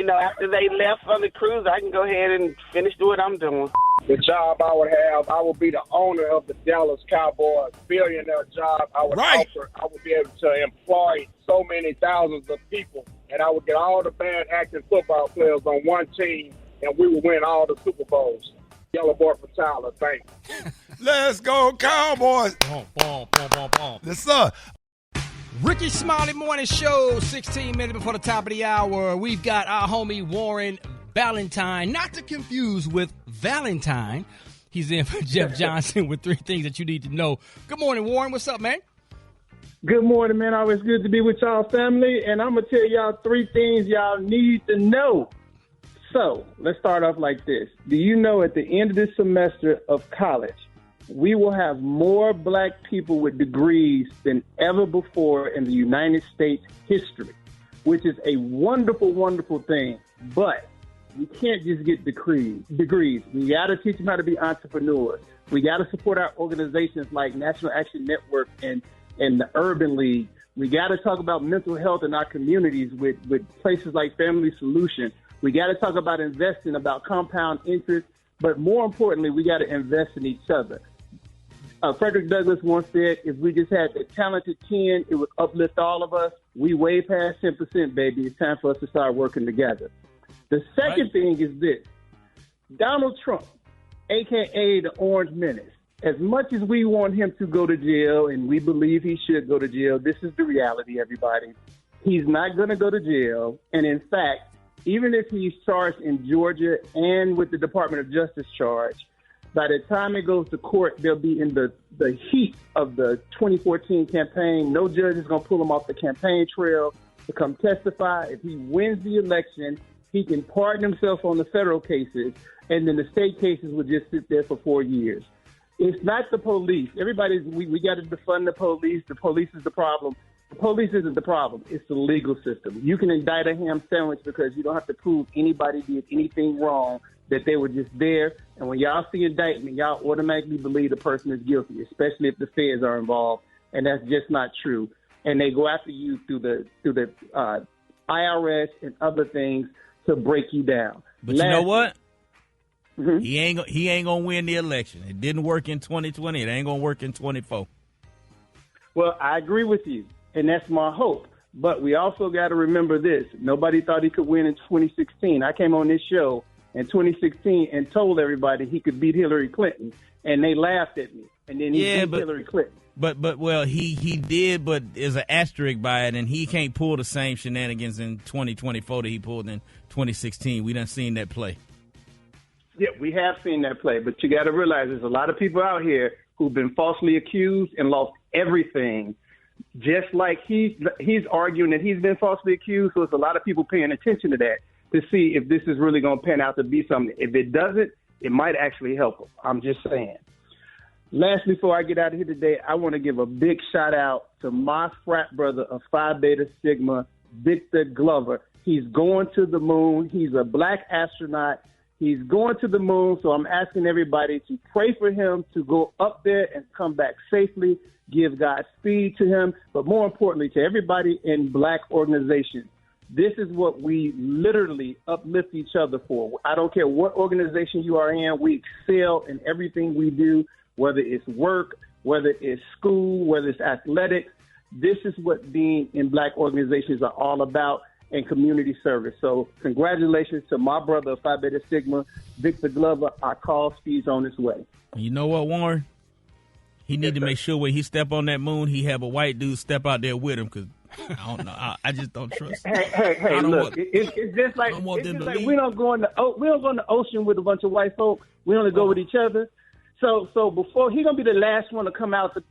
after they left on the cruise, I can go ahead and finish what I'm doing. The job I would have, I would be the owner of the Dallas Cowboys, billionaire job. I would offer, I would be able to employ so many thousands of people, and I would get all the bad acting football players on one team, and we would win all the Super Bowls. Yellow boy from Tyler, thanks. Let's go, Cowboys. Yes, sir. Rickey Smiley Morning Show, 16 minutes before the top of the hour. We've got our homie Warren Valentine, not to confuse with Valentine. He's in for Jeff Johnson with 3 things that you need to know. Good morning, Warren. What's up, man? Good morning, man. Always good to be with y'all family. And I'm going to tell y'all 3 things y'all need to know. So let's start off like this. Do you know at the end of this semester of college, we will have more black people with degrees than ever before in the United States history, which is a wonderful, wonderful thing. But We can't just get degrees. We got to teach them how to be entrepreneurs. We got to support our organizations like National Action Network and the Urban League. We got to talk about mental health in our communities with places like Family Solution. We got to talk about investing, about compound interest. But more importantly, we got to invest in each other. Frederick Douglass once said, if we just had the talented 10, it would uplift all of us. We way past 10%, baby. It's time for us to start working together. The second thing is this. Donald Trump, a.k.a. the Orange Menace, as much as we want him to go to jail and we believe he should go to jail, this is the reality, everybody. He's not going to go to jail. And in fact, even if he's charged in Georgia and with the Department of Justice charge, by the time it goes to court, they'll be in the heat of the 2014 campaign. No judge is going to pull him off the campaign trail to come testify. If he wins the election, he can pardon himself on the federal cases, and then the state cases would just sit there for 4 years. It's not the police. We got to defund the police. The police is the problem. The police isn't the problem. It's the legal system. You can indict a ham sandwich because you don't have to prove anybody did anything wrong, that they were just there. And when y'all see indictment, y'all automatically believe the person is guilty, especially if the feds are involved. And that's just not true. And they go after you through the IRS and other things to break you down. But you know what? Mm-hmm. He ain't gonna win the election. It didn't work in 2020. It ain't gonna work in 24. Well, I agree with you, and that's my hope. But we also got to remember this: nobody thought he could win in 2016. I came on this show in 2016 and told everybody he could beat Hillary Clinton, and they laughed at me. And then he beat Hillary Clinton. But well, he did, but there's an asterisk by it, and he can't pull the same shenanigans in 2024 that he pulled in 2016. We done seen that play. Yeah, we have seen that play, but you got to realize there's a lot of people out here who've been falsely accused and lost everything. Just like he's arguing that he's been falsely accused, so there's a lot of people paying attention to that to see if this is really going to pan out to be something. If it doesn't, it might actually help him. I'm just saying. Lastly, before I get out of here today, I want to give a big shout out to my frat brother of Phi Beta Sigma, Victor Glover. He's going to the moon. He's a black astronaut. He's going to the moon, so I'm asking everybody to pray for him to go up there and come back safely, give Godspeed to him, but more importantly, to everybody in black organizations. This is what we literally uplift each other for. I don't care what organization you are in. We excel in everything we do, whether it's work, whether it's school, whether it's athletics. This is what being in black organizations are all about, and community service. So congratulations to my brother of Phi Beta Sigma, Victor Glover. Our call speeds on his way. You know what, Warren? He need to make sure when he step on that moon, he have a white dude step out there with him, because I don't know. I just don't trust him. Hey, look, it's just like, we don't go in the ocean with a bunch of white folk. We only go with each other. So before he's gonna be the last one to come out the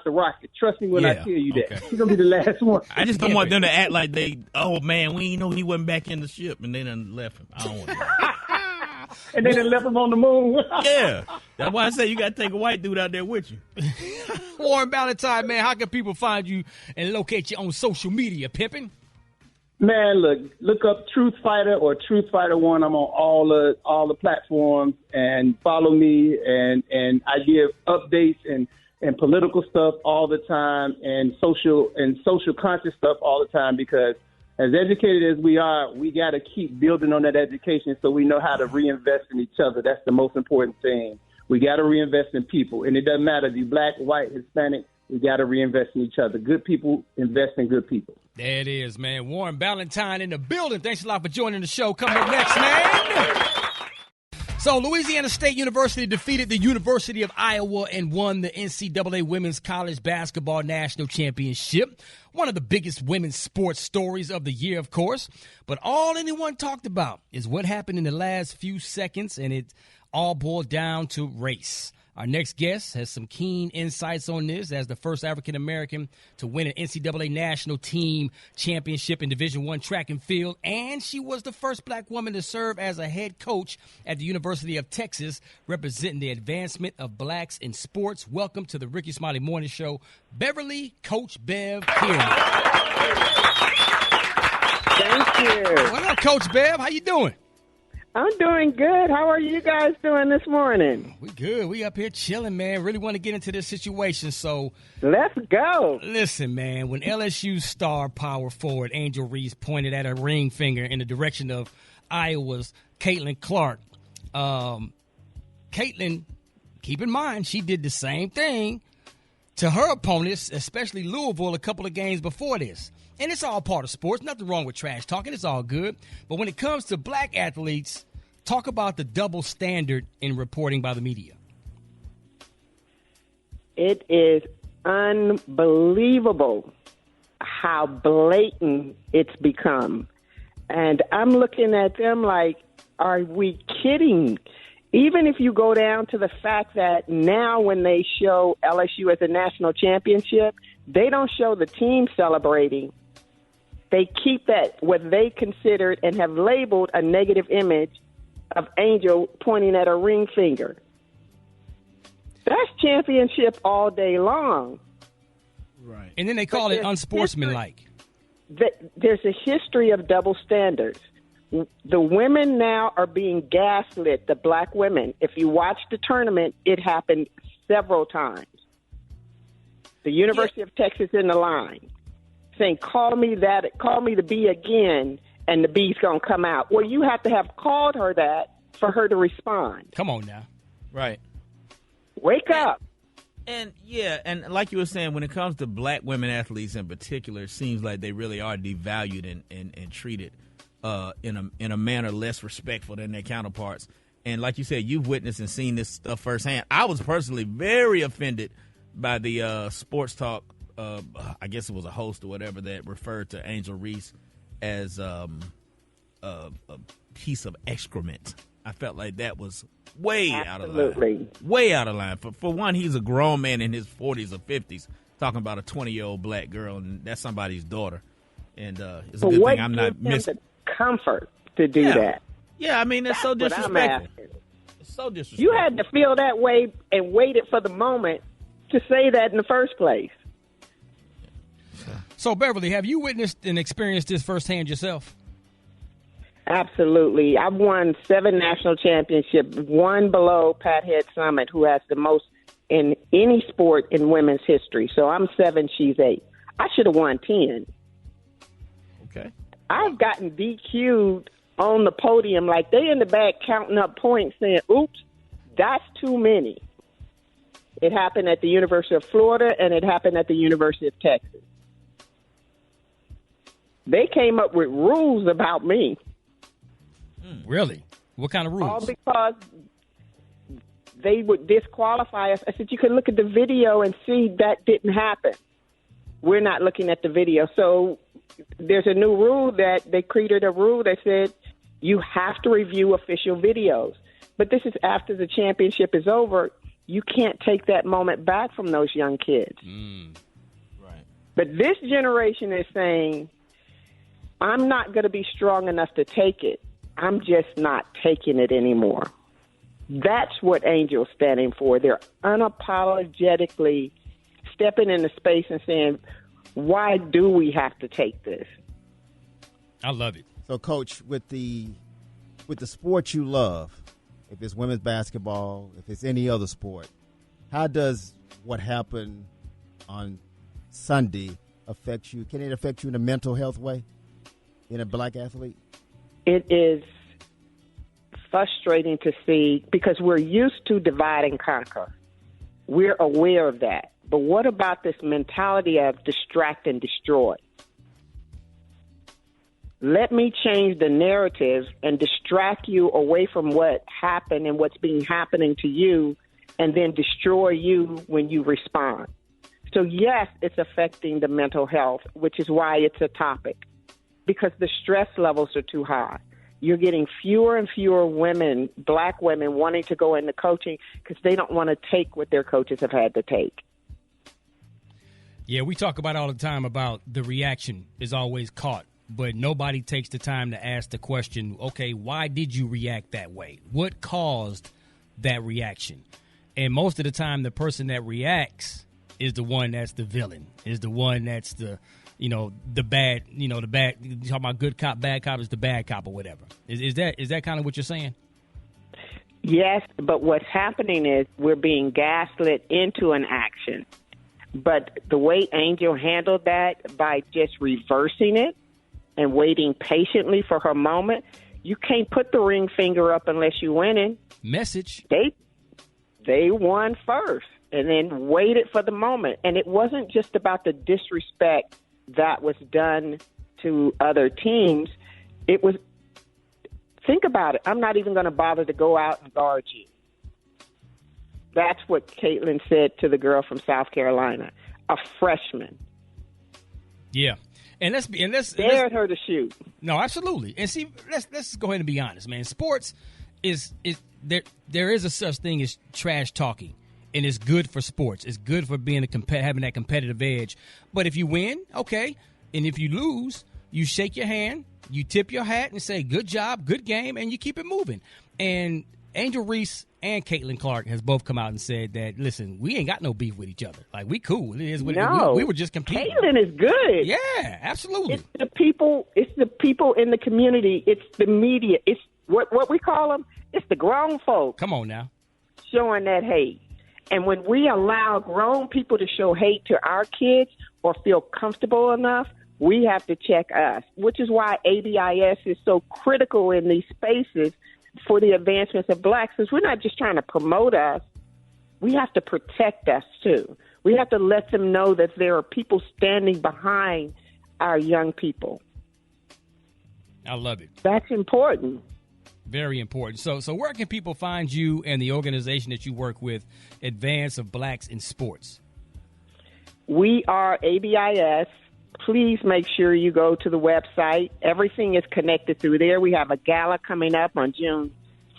rocket. Trust me when I tell you that. He's gonna be the last one. I just don't want them to act like we ain't know he wasn't back in the ship, and they done left him. I don't want that. And they done left him on the moon. Yeah, that's why I say you got to take a white dude out there with you. Warren Ballantyne, man, how can people find you and locate you on social media, pimpin'? Man, look up Truth Fighter or Truth Fighter 1. I'm on all the platforms, and follow me, and I give updates and political stuff all the time, and social conscious stuff all the time, because as educated as we are, we got to keep building on that education so we know how to reinvest in each other. That's the most important thing. We got to reinvest in people, and it doesn't matter if you're black, white, Hispanic. We got to reinvest in each other. Good people invest in good people. There it is, man. Warren Ballantyne in the building. Thanks a lot for joining the show. Coming up next, man. So, Louisiana State University defeated the University of Iowa and won the NCAA Women's College Basketball National Championship. One of the biggest women's sports stories of the year, of course. But all anyone talked about is what happened in the last few seconds, and it all boiled down to race. Our next guest has some keen insights on this as the first African-American to win an NCAA National Team Championship in Division I track and field, and she was the first black woman to serve as a head coach at the University of Texas, representing the advancement of blacks in sports. Welcome to the Rickey Smiley Morning Show, Beverly Coach Bev Kearney. Thank you. What up, Coach Bev? How you doing? I'm doing good. How are you guys doing this morning? We good. We up here chilling, man. Really want to get into this situation. So let's go. Listen, man, when LSU star power forward Angel Reese pointed at her ring finger in the direction of Iowa's Caitlin Clark, Caitlin, keep in mind, she did the same thing to her opponents, especially Louisville, a couple of games before this. And it's all part of sports. Nothing wrong with trash talking. It's all good. But when it comes to black athletes, talk about the double standard in reporting by the media. It is unbelievable how blatant it's become. And I'm looking at them like, are we kidding? Even if you go down to the fact that now when they show LSU as a national championship, they don't show the team celebrating. They keep that what they considered and have labeled a negative image of Angel pointing at a ring finger. That's championship all day long. Right. And then they call it unsportsmanlike. There's a history of double standards. The women now are being gaslit, the black women. If you watch the tournament, it happened several times. The University of Texas in the line saying, call me the B again, and the B's going to come out. Well, you have to have called her that for her to respond. Come on now. Right. Wake up. And like you were saying, when it comes to black women athletes in particular, it seems like they really are devalued and treated in a manner less respectful than their counterparts. And like you said, you've witnessed and seen this stuff firsthand. I was personally very offended by the sports talk. I guess it was a host or whatever that referred to Angel Reese as a piece of excrement. I felt like that was way out of line. Way out of line. For one, he's a grown man in his 40s or 50s talking about a 20-year-old black girl, and that's somebody's daughter. And it's a good thing I'm not missing comfort to do that. Yeah, I mean, it's so disrespectful. It's so disrespectful. You had to feel that way and waited for the moment to say that in the first place. So, Beverly, have you witnessed and experienced this firsthand yourself? Absolutely. I've won 7 national championships, one below Pat Head Summit, who has the most in any sport in women's history. So I'm 7, she's 8. I should have won 10. Okay. I've gotten DQ'd on the podium, like they in the back counting up points saying, oops, that's too many. It happened at the University of Florida, and it happened at the University of Texas. They came up with rules about me. Really? What kind of rules? All because they would disqualify us. I said, you can look at the video and see that didn't happen. We're not looking at the video. So there's a new rule that they created a rule that said you have to review official videos. But this is after the championship is over. You can't take that moment back from those young kids. Right. But this generation is saying, I'm not going to be strong enough to take it. I'm just not taking it anymore. That's what Angel's standing for. They're unapologetically stepping into space and saying, why do we have to take this? I love it. So, Coach, with the sport you love, if it's women's basketball, if it's any other sport, how does what happened on Sunday affect you? Can it affect you in a mental health way in a black athlete? It is frustrating to see because we're used to divide and conquer. We're aware of that. But what about this mentality of distract and destroy? Let me change the narrative and distract you away from what happened and what's being happening to you, and then destroy you when you respond. So, yes, it's affecting the mental health, which is why it's a topic, because the stress levels are too high. You're getting fewer and fewer women, black women, wanting to go into coaching because they don't want to take what their coaches have had to take. Yeah, we talk about all the time about the reaction is always caught, but nobody takes the time to ask the question, okay, why did you react that way? What caused that reaction? And most of the time, the person that reacts is the one that's the villain, is the one that's the the bad, you talking about good cop, bad cop is the bad cop or whatever. Is that kind of what you're saying? Yes, but what's happening is we're being gaslit into an action. But the way Angel handled that by just reversing it and waiting patiently for her moment, you can't put the ring finger up unless you're winning. Message. They won first and then waited for the moment. And it wasn't just about the disrespect that was done to other teams. It was, think about it, I'm not even going to bother to go out and guard you. That's what Caitlin said to the girl from South Carolina, a freshman. Yeah. And let's dared her to shoot. No, absolutely. And see, let's go ahead and be honest, man. Sports is there is a such thing as trash talking, and it's good for sports. It's good for being having that competitive edge. But if you win, okay, and if you lose, you shake your hand, you tip your hat, and say good job, good game, and you keep it moving. And Angel Reese and Caitlin Clark has both come out and said that, listen, we ain't got no beef with each other. Like, we cool. It is what we were just competing. Caitlin is good. Yeah, absolutely. It's the people in the community. It's the media. It's what we call them. It's the grown folk. Come on now. Showing that hate. And when we allow grown people to show hate to our kids or feel comfortable enough, we have to check us, which is why ABIS is so critical in these spaces for the advancements of blacks, because we're not just trying to promote us. We have to protect us, too. We have to let them know that there are people standing behind our young people. I love it. That's important. Very important. So where can people find you and the organization that you work with, Advance of Blacks in Sports? We are ABIS. Please make sure you go to the website. Everything is connected through there. We have a gala coming up on June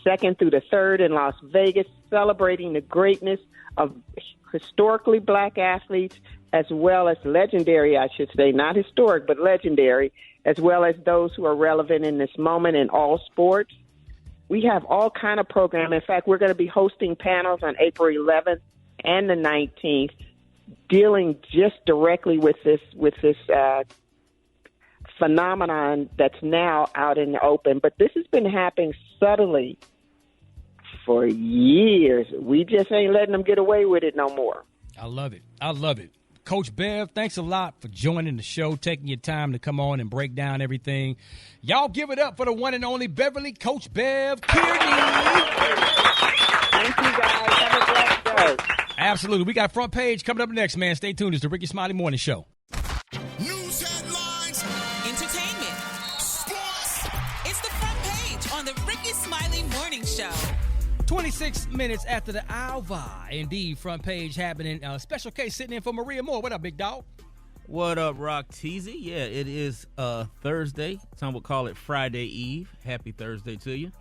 2nd through the 3rd in Las Vegas, celebrating the greatness of historically black athletes, as well as legendary, I should say, not historic, but legendary, as well as those who are relevant in this moment in all sports. We have all kind of programs. In fact, we're going to be hosting panels on April 11th and the 19th, dealing just directly with this phenomenon that's now out in the open. But this has been happening subtly for years. We just ain't letting them get away with it no more. I love it. I love it. Coach Bev, thanks a lot for joining the show, taking your time to come on and break down everything. Y'all give it up for the one and only Beverly Coach Bev Kearney. Thank you, guys. Have a blessed day. Absolutely. We got Front Page coming up next, man. Stay tuned. It's the Rickey Smiley Morning Show. News headlines, entertainment, sports. It's the Front Page on the Rickey Smiley Morning Show. 26 minutes after the hour. Indeed, Front Page happening. Special case sitting in for Maria Moore. What up, big dog? What up, Rock Teasy? Yeah, it is Thursday. Some would call it Friday Eve. Happy Thursday to you.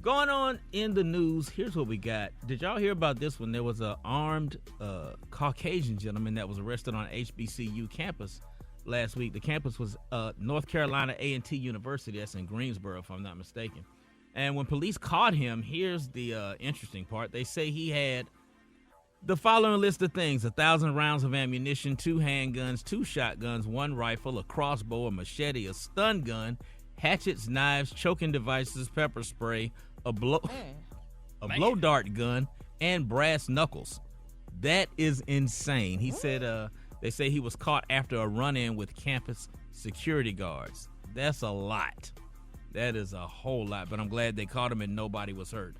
Going on in the news, here's what we got. Did y'all hear about this one? There was an armed Caucasian gentleman that was arrested on HBCU campus last week. The campus was North Carolina A&T University. That's in Greensboro, if I'm not mistaken. And when police caught him, here's the interesting part. They say he had the following list of things: 1,000 rounds of ammunition, 2 handguns, 2 shotguns, 1 rifle, a crossbow, a machete, a stun gun, hatchets, knives, choking devices, pepper spray, a blow dart gun, and brass knuckles. That is insane. He said they say he was caught after a run-in with campus security guards. That's a lot. That is a whole lot, but I'm glad they caught him and nobody was hurt.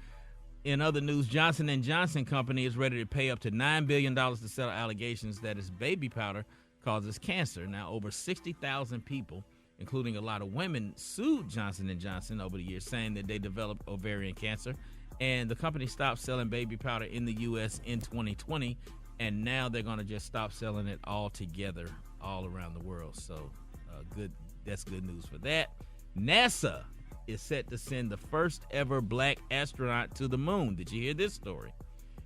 In other news, Johnson & Johnson Company is ready to pay up to $9 billion to settle allegations that its baby powder causes cancer. Now, over 60,000 people, including a lot of women, sued Johnson & Johnson over the years, saying that they developed ovarian cancer. And the company stopped selling baby powder in the U.S. in 2020, and now they're going to just stop selling it altogether all around the world. So good. That's good news for that. NASA is set to send the first ever black astronaut to the moon. Did you hear this story?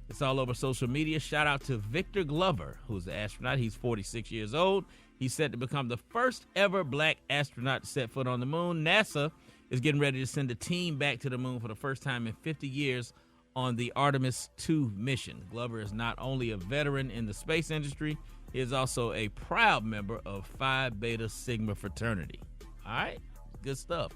It's all over social media. Shout out to Victor Glover, who's the astronaut. He's 46 years old. He's set to become the first ever black astronaut to set foot on the moon. NASA is getting ready to send a team back to the moon for the first time in 50 years on the Artemis 2 mission. Glover is not only a veteran in the space industry, He is also a proud member of Phi Beta Sigma fraternity. All right, good stuff.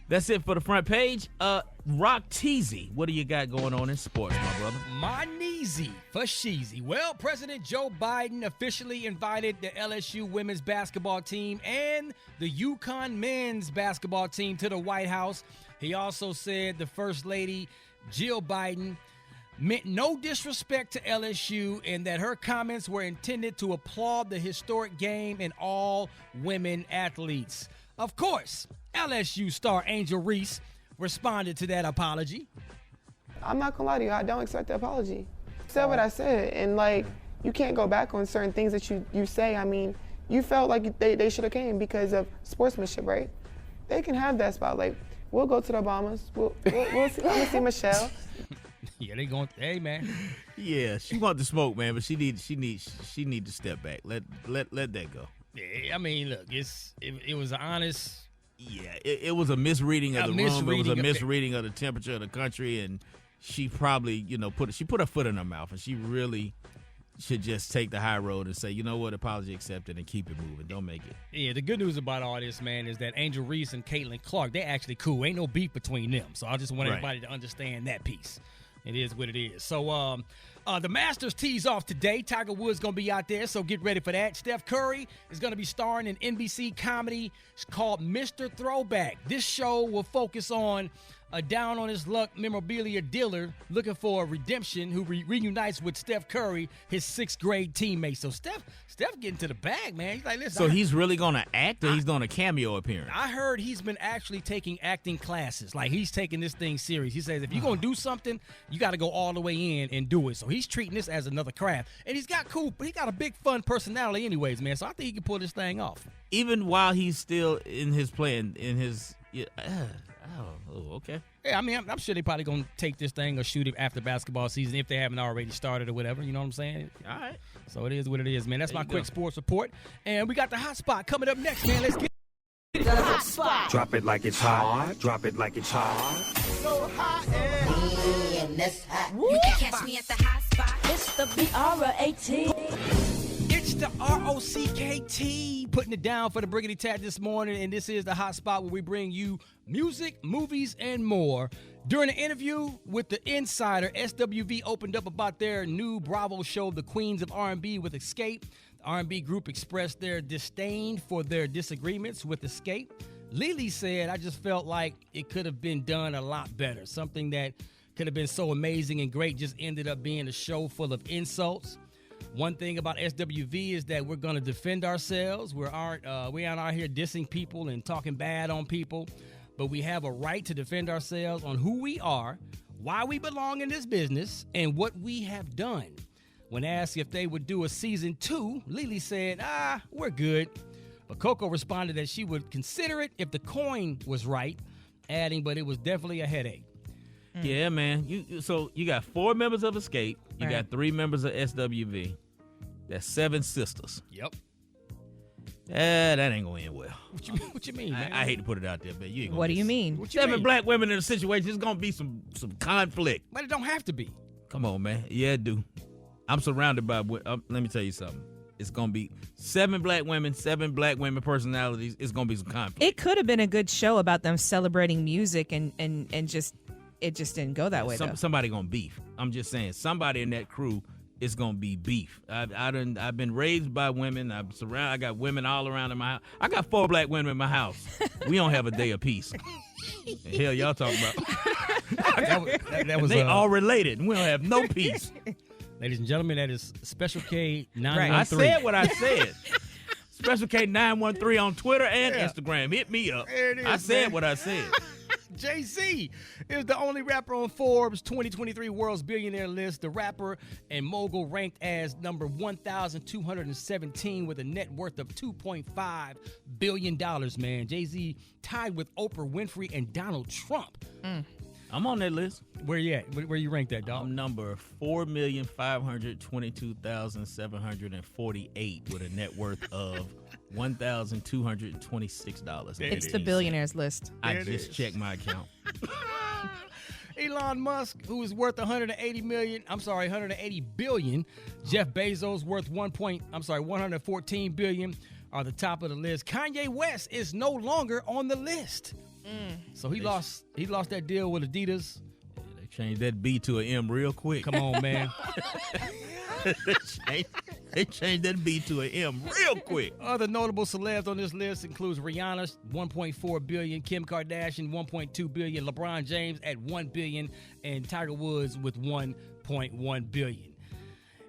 That's it for the front page. Rock Teasy, what do you got going on in sports, my brother? My kneesy for sheezy. Well, President Joe Biden officially invited the LSU women's basketball team and the UConn men's basketball team to the White House. He also said the First Lady, Jill Biden, meant no disrespect to LSU and that her comments were intended to applaud the historic game and all women athletes. Of course, LSU star Angel Reese responded to that apology. I'm not gonna lie to you, I don't accept the apology. I said what I said, and you can't go back on certain things that you say. I mean, you felt like they should have came because of sportsmanship, right? They can have that spot. We'll go to the Obamas. We'll see, I'm gonna see Michelle. Yeah, they going. Hey, man. Yeah, she want the smoke, man, but she need to step back. Let that go. Yeah, I mean, look, it was an honest. Yeah, it was a misreading of the room. It was a misreading of the temperature of the country, and she probably, put her foot in her mouth, and she really should just take the high road and say, you know what, apology accepted, and keep it moving. Don't make it. Yeah, the good news about all this, man, is that Angel Reese and Caitlin Clark, they're actually cool. Ain't no beef between them. So I just want everybody to understand that piece. It is what it is. So the Masters tees off today. Tiger Woods going to be out there, so get ready for that. Steph Curry is going to be starring in NBC comedy. It's called Mr. Throwback. This show will focus on a down-on-his-luck memorabilia dealer looking for redemption who reunites with Steph Curry, his sixth-grade teammate. So Steph getting to the bag, man. He's like, listen. So he's really going to act, or he's doing a cameo appearance? I heard he's been actually taking acting classes. Like, he's taking this thing serious. He says if you're going to do something, you got to go all the way in and do it. So he's treating this as another craft. And he's got a big, fun personality anyways, man. So I think he can pull this thing off. Even while he's still in his playing, okay. Yeah, I mean, I'm sure they probably going to take this thing or shoot it after basketball season if they haven't already started or whatever. You know what I'm saying? All right. So it is what it is, man. That's my quick sports report. And we got the hot spot coming up next, man. Let's get The hot spot. Drop it like it's hot. Drop it like it's hot. So hot and that's hot. You can catch me at the hot spot. It's the BRAT. It's the ROCKT putting it down for the Briggity Tat this morning, and this is the hot spot where we bring you music, movies, and more. During an interview with the Insider, SWV opened up about their new Bravo show, The Queens of R&B with Escape. The R&B group expressed their disdain for their disagreements with Escape. Lily said, I just felt like it could have been done a lot better. Something that could have been so amazing and great just ended up being a show full of insults. One thing about SWV is that we're going to defend ourselves. We aren't out here dissing people and talking bad on people, but we have a right to defend ourselves on who we are, why we belong in this business, and what we have done. When asked if they would do a season 2, Lily said, we're good. But Coco responded that she would consider it if the coin was right, adding, but it was definitely a headache. Yeah, man. So you got 4 members of Escape. You got 3 members of SWV. That's 7 sisters. Yep. That ain't gonna end well. What you mean, man? I hate to put it out there, but you ain't gonna What do you mean? 7 black women in a situation, there's gonna be some conflict. But it don't have to be. Come on, man. Yeah, it do. I'm surrounded by, let me tell you something. It's gonna be 7 black women personalities. It's gonna be some conflict. It could have been a good show about them celebrating music and just it just didn't go that way. Somebody gonna beef. I'm just saying, somebody in that crew is gonna be beef. I've been raised by women. I got women all around in my house. I got 4 black women in my house. We don't have a day of peace. The hell y'all talking about? That was they all related, and we don't have no peace. Ladies and gentlemen, that is Special K 913. Right. I said what I said. Special K 913 on Twitter and Instagram. Hit me up. There it is, I said man. what I said. Jay-Z is the only rapper on Forbes' 2023 World's Billionaire list. The rapper and mogul ranked as number 1,217 with a net worth of $2.5 billion, man. Jay-Z tied with Oprah Winfrey and Donald Trump. I'm on that list. Where you at? Where you rank that, dog? I'm number 4,522,748 with a net worth of $1,226. It's the billionaires list. I just checked my account. Elon Musk, who is worth 180 billion. Jeff Bezos, worth 114 billion, are the top of the list. Kanye West is no longer on the list. So he lost that deal with Adidas. They changed that B to an M real quick. Come on, man. They changed that B to an M real quick. Other notable celebs on this list includes Rihanna, 1.4 billion, Kim Kardashian, 1.2 billion, LeBron James at 1 billion, and Tiger Woods with 1.1 billion.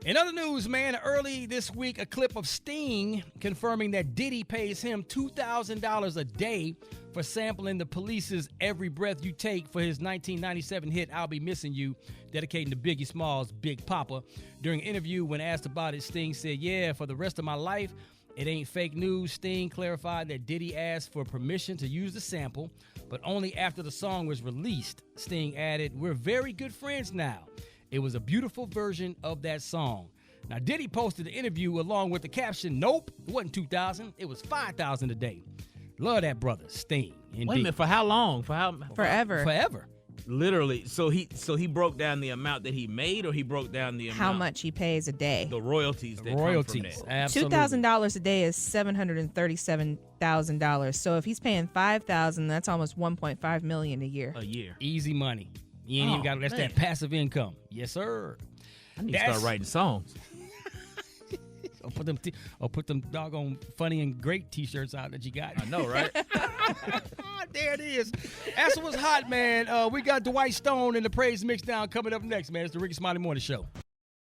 In other news, man, early this week, a clip of Sting confirming that Diddy pays him $2,000 a day for sampling the Police's Every Breath You Take for his 1997 hit, I'll Be Missing You, dedicating to Biggie Smalls' Big Papa. During an interview, when asked about it, Sting said, yeah, for the rest of my life, it ain't fake news. Sting clarified that Diddy asked for permission to use the sample, but only after the song was released. Sting added, we're very good friends now. It was a beautiful version of that song. Now, Diddy posted the interview along with the caption, nope, it wasn't $2,000, it was $5,000 a day. Love that brother, Sting. Indeed. Wait a minute, for how long? Forever. Forever. Literally. So he broke down the amount that he made, or he broke down the amount? How much he pays a day. The royalties. Absolutely. $2,000 a day is $737,000. So if he's paying $5,000, that's almost $1.5 million a year. Easy money. You ain't even got that's that passive income. Yes, sir. I need to start writing songs. Or put them doggone funny and great T-shirts out that you got. I know, right? There it is. That's what's hot, man. We got Dwight Stone and the Praise Mixdown coming up next, man. It's the Rickey Smiley Morning Show.